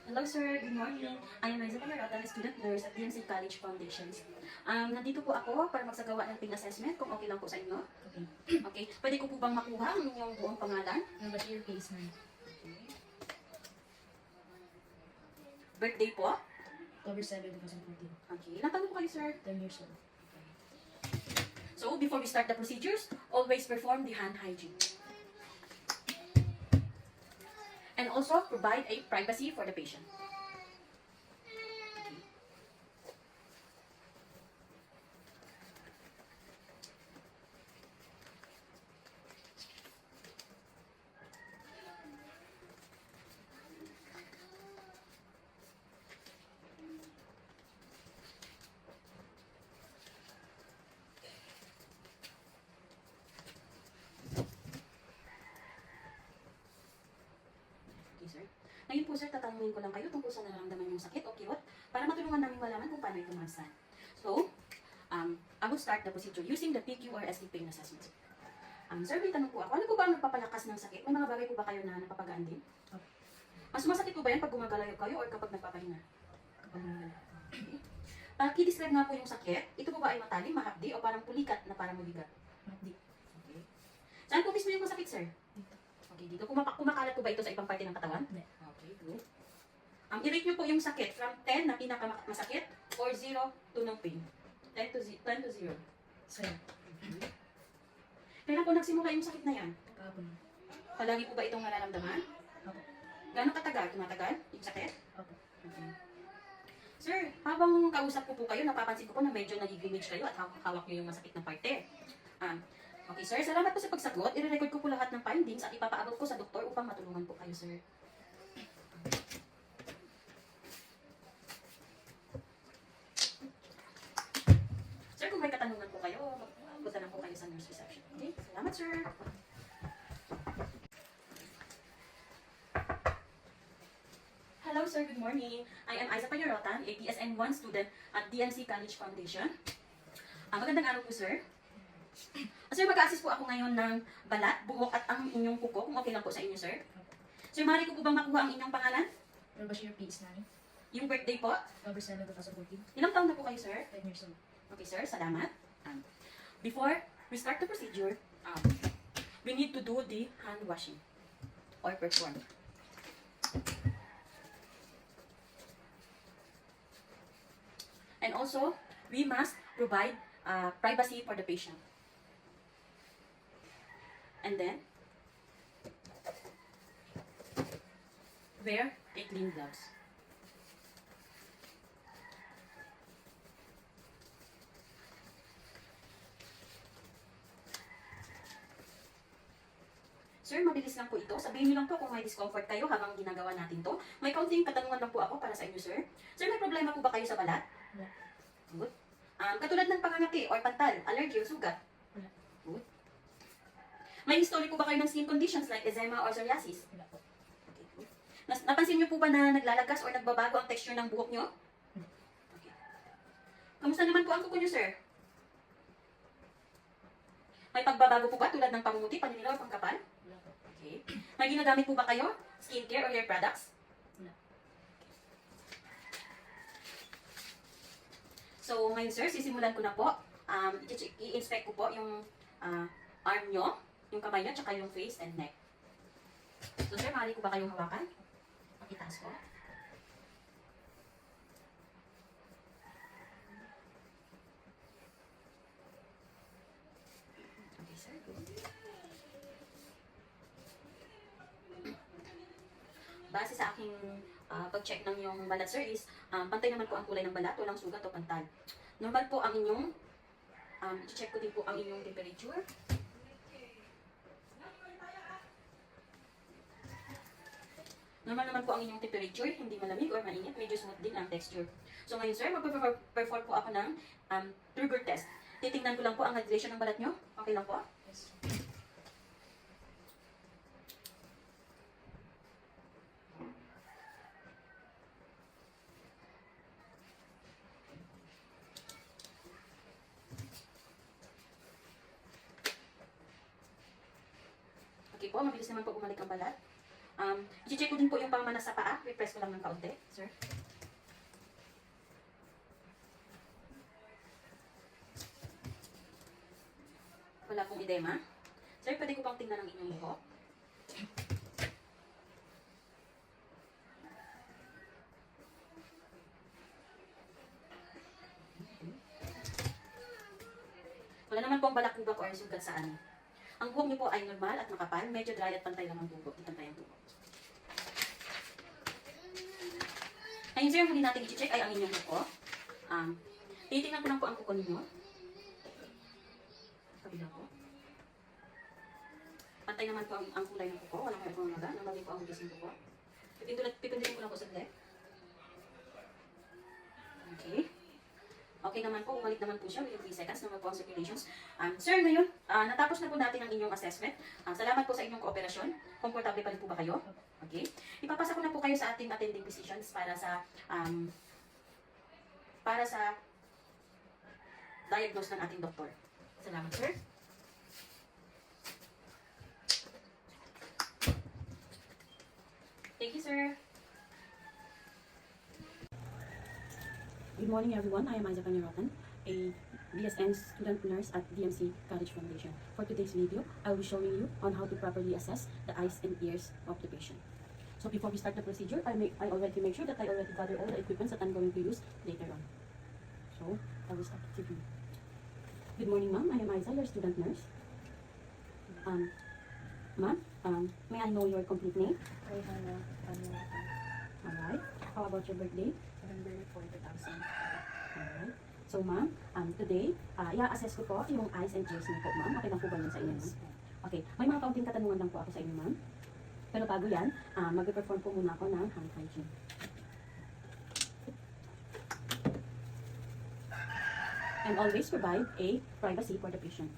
Hello sir, good morning. I am Liza Pamarata, student nurse at DMC College Foundations. Nandito po ako para magsagawa ng PIN assessment kung okay lang po sa inyo. Okay. Okay, pwede ko po bang makuha ang inyong buong pangalan? Bashir Pays man. Birthday po? October 7, 2014. Okay, ilang taon po kayo sir? 10 years old. So, before we start the procedures, always perform the hand hygiene. And also provide a privacy for the patient. Okay, sir. Ngayon po, sir, tatanungin ko lang kayo tungkol sa nararamdaman yung sakit o kirot para matulungan namin malaman kung paano ito masan. So, I will start the procedure using the PQ or SD pain assessment. Sir, may tanong po ako. Ano po ba ang nagpapalakas ng sakit? May mga bagay po ba kayo na napapagaan din? Mas sumasakit po ba yan pag gumagalaw kayo or kapag nagpapahinga? Kapag mga I-describe nga po yung sakit. Ito po ba ay matalim, mahapdi, o parang pulikat na parang mabigat? Hindi. Okay. Saan po mismo yung masakit, sir? Dito. Okay, dito. Kumakalat po ba ito sa ibang parte ng katawan? Hindi. Okay, good. I-rate nyo po yung sakit from 10 na pinakamasakit or 0 to no pain. 10 to 0. Sa'yo. Kailan po nagsimula yung sakit na yan? Kahapon. Palagi po ba itong nararamdaman? Opo. Gano'ng katagal? Tumatagal yung sakit? Opo. Okay. Sir, habang kausap ko po kayo, napapansin ko po na medyo nagigimage kayo at hawak nyo yung masakit na parte. Okay, sir. Salamat po sa pagsagot. I-record ko po lahat ng findings at ipapaabot ko sa doktor upang matulungan po kayo, sir. Sir, kung may katanungan po kayo, magpunta lang po kayo sa nurse reception. Okay? Salamat, sir. Hello, sir. Good morning. I am Isa Payarotan, a PSN1 student at DMC College Foundation. Magandang araw po, sir. Sir, mag-a-assist po ako ngayon ng balat, buhok at ang inyong kuko, kung okay lang po sa inyo, sir. Sir, maaari ko po bang makuha ang inyong pangalan? Bashir Pays man. Yung birthday po? October 7, 2014. Ilang taon na po kayo, sir? 10 years old. Okay, sir. Salamat. Before we start the procedure, we need to do the hand washing or perform. And also, we must provide privacy for the patient. And then, wear a clean gloves. Sir, mabilis lang po ito. Sabihin niyo lang po kung may discomfort kayo habang ginagawa natin to. May kaunting katanungan lang po ako para sa inyo, sir. Sir, may problema po ba kayo sa balat? Wala. Good. Katulad ng pangangati or pantal, allergy o sugat? Wala. Good. May history po ba kayo ng skin conditions like eczema or psoriasis? Wala po. Okay, good. Napansin niyo po ba na naglalagas or nagbabago ang texture ng buhok niyo? Okay. Kamusta naman po ang kuko niyo, sir? May pagbabago po ba tulad ng pamumuti, paninilaw o pangkapal? Wala po. Okay. May ginagamit po ba kayo? Skincare or hair products? Wala. So, ngayon sir, sisimulan ko na po. I-inspect ko po yung arm nyo, yung kamay nyo, tsaka yung face and neck. So sir, maaari ko ba kayong hawakan? Pakitaas ko. Okay sir, good. Base sa aking pag-check ng yung balat, sir, is pantay naman po ang kulay ng balat, walang sugat o pantal. Normal po ang inyong, i-check ko din po ang inyong temperature. Normal naman po ang inyong temperature, hindi malamig or mainit, medyo smooth din ang texture. So ngayon, sir, mag-perform po ako ng trigger test. Titingnan ko lang po ang hydration ng balat nyo. Okay lang po? Yes. Okay po, mabilis naman po bumalik ang balat. I-check ko din po yung pamanas sa paa. Repress ko lang ng kaunti, sir. Wala pong edema. Sir, pwede ko pang tingnan ang inyong buhok. Wala naman pong balakubak or sugat sa ano. Ang buhok niyo po ay normal at makapal, medyo dry at pantay lang ang buhok. Pantay ang buhok. Ngayon sir, ang huli natin i-check ay ang inyong buhok. Titingnan ko lang po ang kuko ninyo. Kabila po. Pantay naman po ang kulay ng kuko. Walang mayroong naga. Normally po ang hugis ng kuko. Pipindutin ko lang po sa left. Okay. Okay naman po, umalik naman po siya within 3 seconds naman po ang circulations. Sir, ngayon, natapos na po natin ang inyong assessment. Salamat po sa inyong kooperasyon. Komportable pa rin po ba kayo? Okay. Ipapasa ko na po kayo sa ating attending physicians para sa diagnose ng ating doktor. Salamat, sir. Thank you, sir. Good morning, everyone. I am Isaac Panyarotan, a BSN student nurse at DMC College Foundation. For today's video, I will be showing you on how to properly assess the eyes and ears of the patient. So before we start the procedure, I already make sure that I already gather all the equipments that I'm going to use later on. So I will start the video. Good morning, ma'am. I am Isa, your student nurse. Ma'am, may I know your complete name? Rayhana Panyarotan. Alright. How about your birthday? November 4, 2000. Alright. So, ma'am, today, i-assess ko po yung eyes and ears niyo po, ma'am. Okay lang po ba yun sa inyo, ma'am? Okay. May mga kaunting katanungan lang po ako sa inyo, ma'am. Pero bago yan, mag-perform po muna ako ng hand hygiene. And always provide a privacy for the patient.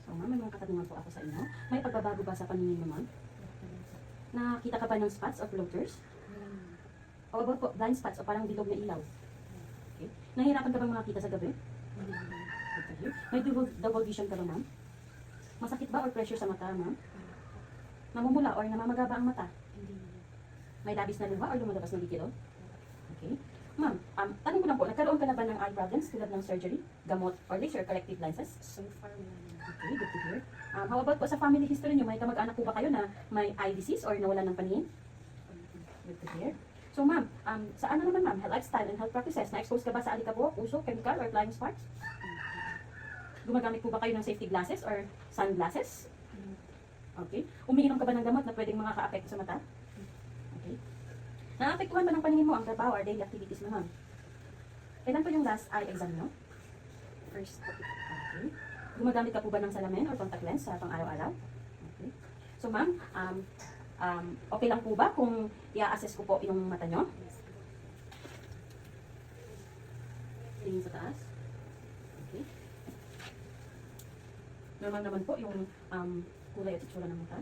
So, ma'am, may mga katanungan po ako sa inyo. May pagbabago ba sa paningin mo, ma'am? Nakita ka ba ng spots or floaters? O about po, blind spots o parang bilog na ilaw? Okay. Nahihirapan ka bang makita sa gabi? Okay. May double vision ka ba, ma'am? Masakit ba or pressure sa mata, ma'am? Namumula or namamagaba ang mata? May labis na luha or lumalabas na likido? Okay. Ma'am, tanong ko lang po, nagkaroon ka na ba ng eye problems tulad ng surgery, gamot, or laser corrective lenses? So far, wala naman. Okay, good to hear. How about po sa family history niyo? May kamag-anak po ba kayo na may eye disease or nawalan ng paningin? Good to hear. So ma'am, sa ano naman ma'am, lifestyle and health practices, na-expose ka ba sa alikabok, usok, chemical, or flying sparks? Gumagamit po ba kayo ng safety glasses or sunglasses? Okay. Umiinom ka ba ng gamot na pwedeng makaka-apekto sa mata? Okay. Naapektuhan ba ng paningin mo ang trabaho or daily activities mo, ma'am? Kailan po yung last eye exam mo? First, Okay. Gumagamit ka po ba ng salamin or contact lens sa pang-araw-araw? Okay. So ma'am, okay lang po ba kung i-assess ko po yung mata nyo? Tingin sa taas. Okay. Normal naman po yung kulay at itsura ng mata.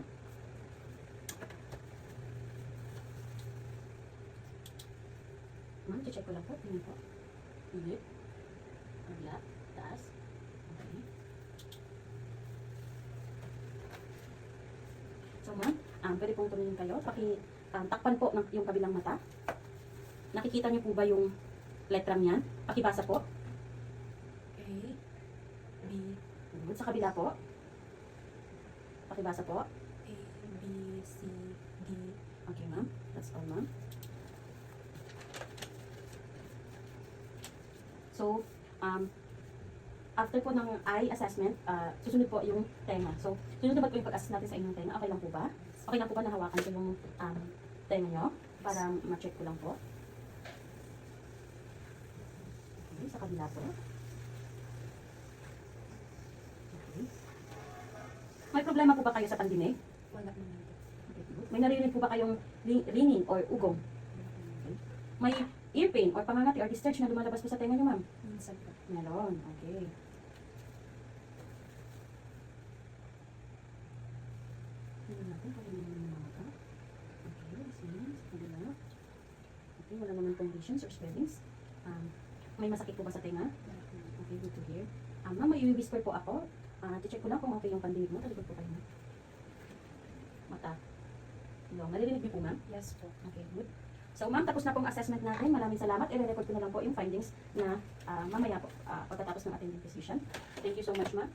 Ma'am, check ko lang po. Tingin po. Ulit. Kabila. Taas. Okay. So ma'am, pwede pong tumingin kayo. Takpan po yung kabilang mata. Nakikita niyo po ba yung letrang yan? Pakibasa po. A, B, Good. Sa kabila po. Pakibasa po. A, B, C, D. Okay ma'am. That's all ma'am. So, after po ng eye assessment, susunod po yung tenga. So, sunod naman po yung pag-assess natin sa inyong tenga. Okay lang po ba? Okay lang po ba na hawakan ko yung tenga nyo? Para ma-check ko lang po. Okay, sa kabila po. Okay. May problema po ba kayo sa pandinig? Wala naman. Okay, good. May naririnig po ba kayong ringing or ugong? Okay. May ear pain or pangangati or discharge na lumalabas po sa tenga nyo, ma'am? Minsan po. Meron, okay. Tingnan natin kung ano yung mga mata. Okay, sige, sa kabila. wala naman pong lesions or swellings. May masakit po ba sa tenga? Okay, good to hear. Ma'am, may i-whisper po ako. Check ko lang kung okay yung pandinig mo. Talikod po kayo, ma'am. Mata. Ilong. Naririnig niyo po, ma'am? Yes po. Okay, good. So, ma'am, tapos na pong assessment natin. Maraming salamat. I-record ko na lang po yung findings na mamaya po pagkatapos ng attending physician. Thank you so much, ma'am.